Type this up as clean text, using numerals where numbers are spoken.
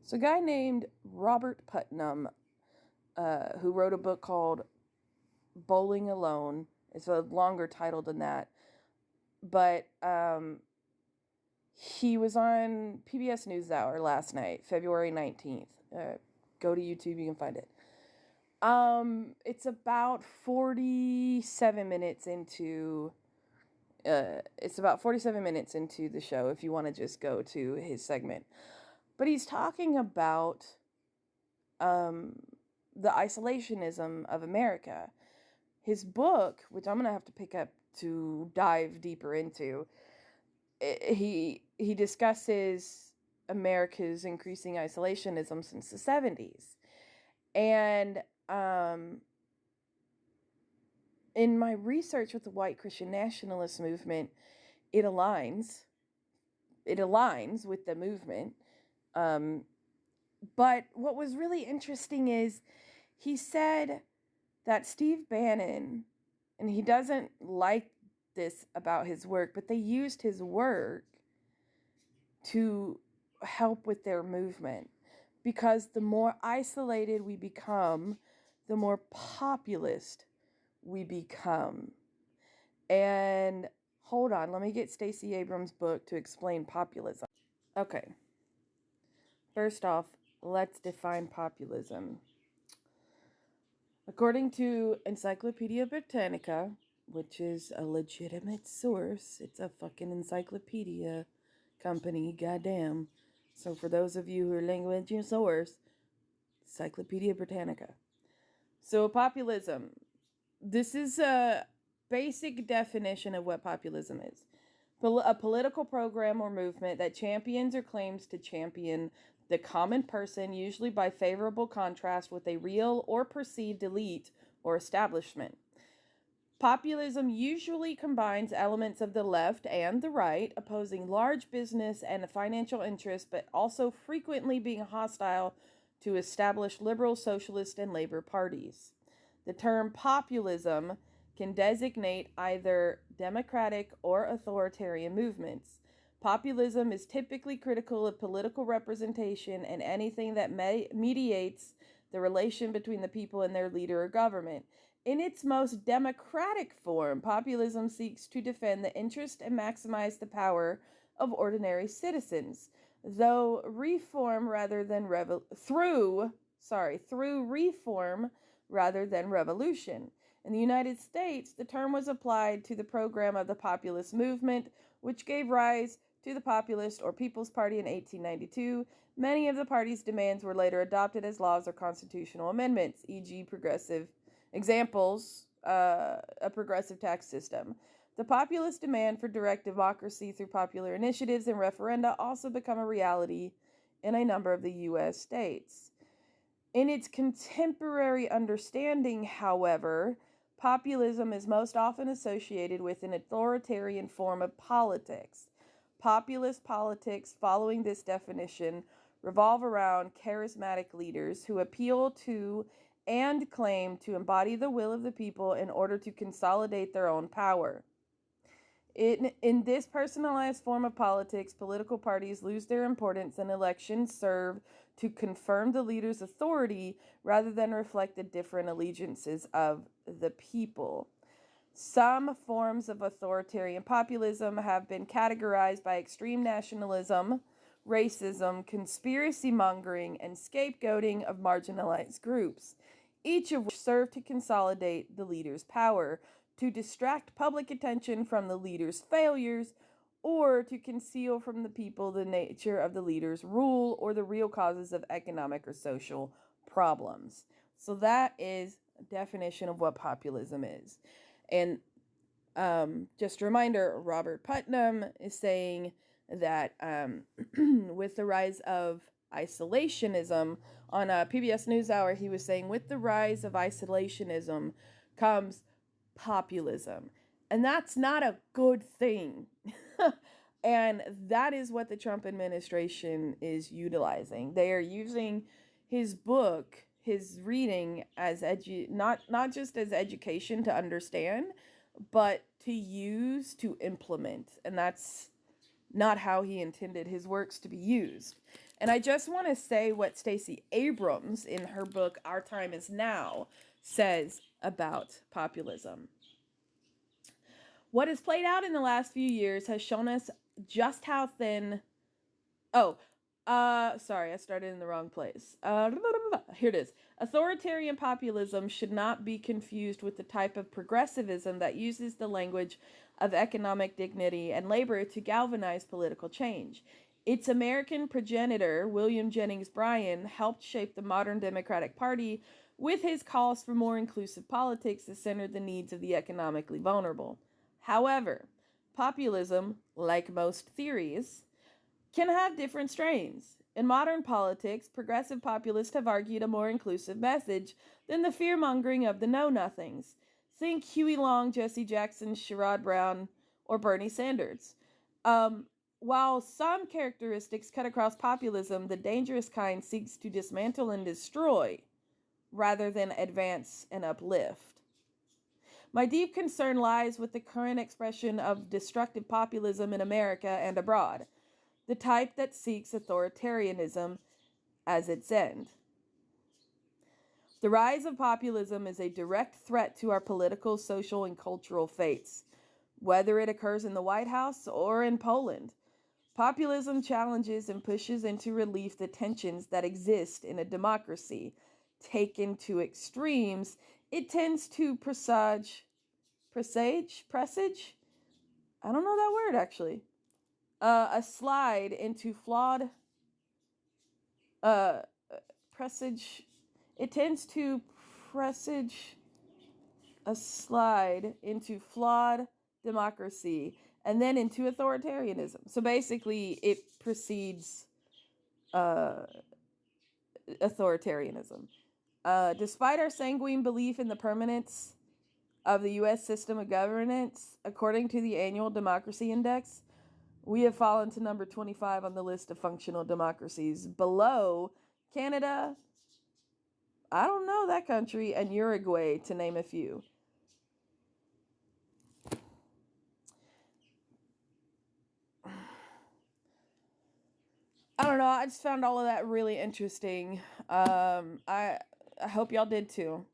So a guy named Robert Putnam, who wrote a book called Bowling Alone. It's a longer title than that. But he was on PBS NewsHour last night, February 19th. Go to YouTube, you can find it. It's about 47 minutes into the show if you want to just go to his segment. But he's talking about the isolationism of America. His book, which I'm going to have to pick up to dive deeper into, he discusses America's increasing isolationism since the 70s. And in my research with the white Christian nationalist movement, it aligns with the movement. But what was really interesting is he said that Steve Bannon, and he doesn't like this about his work, but they used his work to help with their movement. Because the more isolated we become, the more populist we become. And hold on, let me get Stacey Abrams' book to explain populism. Okay. First off, let's define populism. According to Encyclopedia Britannica, which is a legitimate source, it's a fucking encyclopedia company, goddamn. So for those of you who are language source, Encyclopedia Britannica. So populism. This is a basic definition of what populism is. A political program or movement that champions or claims to champion the common person, usually by favorable contrast with a real or perceived elite or establishment. Populism usually combines elements of the left and the right, opposing large business and financial interests, but also frequently being hostile to established liberal, socialist, and labor parties. The term populism can designate either democratic or authoritarian movements. Populism is typically critical of political representation and anything that mediates the relation between the people and their leader or government. In its most democratic form, populism seeks to defend the interest and maximize the power of ordinary citizens, through reform rather than revolution. In the United States, the term was applied to the program of the populist movement, which gave rise to the Populist or People's Party in 1892. Many of the party's demands were later adopted as laws or constitutional amendments, e.g. a progressive tax system. The populist demand for direct democracy through popular initiatives and referenda also become a reality in a number of the U.S. states. In its contemporary understanding, however, populism is most often associated with an authoritarian form of politics. Populist politics, following this definition, revolve around charismatic leaders who appeal to and claim to embody the will of the people in order to consolidate their own power. In this personalized form of politics, political parties lose their importance and elections serve to confirm the leader's authority rather than reflect the different allegiances of the people. Some forms of authoritarian populism have been categorized by extreme nationalism, racism, conspiracy mongering, and scapegoating of marginalized groups, each of which serve to consolidate the leader's power, to distract public attention from the leader's failures, or to conceal from the people the nature of the leader's rule or the real causes of economic or social problems. So that is a definition of what populism is. And just a reminder, Robert Putnam is saying that with the rise of isolationism, on PBS NewsHour, he was saying with the rise of isolationism comes populism. And that's not a good thing. And that is what the Trump administration is utilizing. They are using his book, his reading, as not just as education to understand, but to use to implement. And that's not how he intended his works to be used. And I just want to say what Stacey Abrams in her book Our Time Is Now says about populism. What has played out in the last few years has shown us just how thin... sorry, I started in the wrong place. Here it is. Authoritarian populism should not be confused with the type of progressivism that uses the language of economic dignity and labor to galvanize political change. Its American progenitor, William Jennings Bryan, helped shape the modern Democratic Party with his calls for more inclusive politics that centered the needs of the economically vulnerable. However, populism, like most theories, can have different strains. In modern politics, progressive populists have argued a more inclusive message than the fear-mongering of the know-nothings. Think Huey Long, Jesse Jackson, Sherrod Brown, or Bernie Sanders. While some characteristics cut across populism, the dangerous kind seeks to dismantle and destroy rather than advance and uplift. My deep concern lies with the current expression of destructive populism in America and abroad, the type that seeks authoritarianism as its end. The rise of populism is a direct threat to our political, social, and cultural fates, whether it occurs in the White House or in Poland. Populism challenges and pushes into relief the tensions that exist in a democracy. Taken to extremes, it tends to presage? I don't know that word actually. A slide into flawed presage. It tends to presage a slide into flawed democracy and then into authoritarianism. So basically, it precedes authoritarianism. Despite our sanguine belief in the permanence of the U.S. system of governance, according to the annual Democracy Index, we have fallen to number 25 on the list of functional democracies, below Canada, I don't know that country, and Uruguay, to name a few. I don't know. I just found all of that really interesting. I hope y'all did too.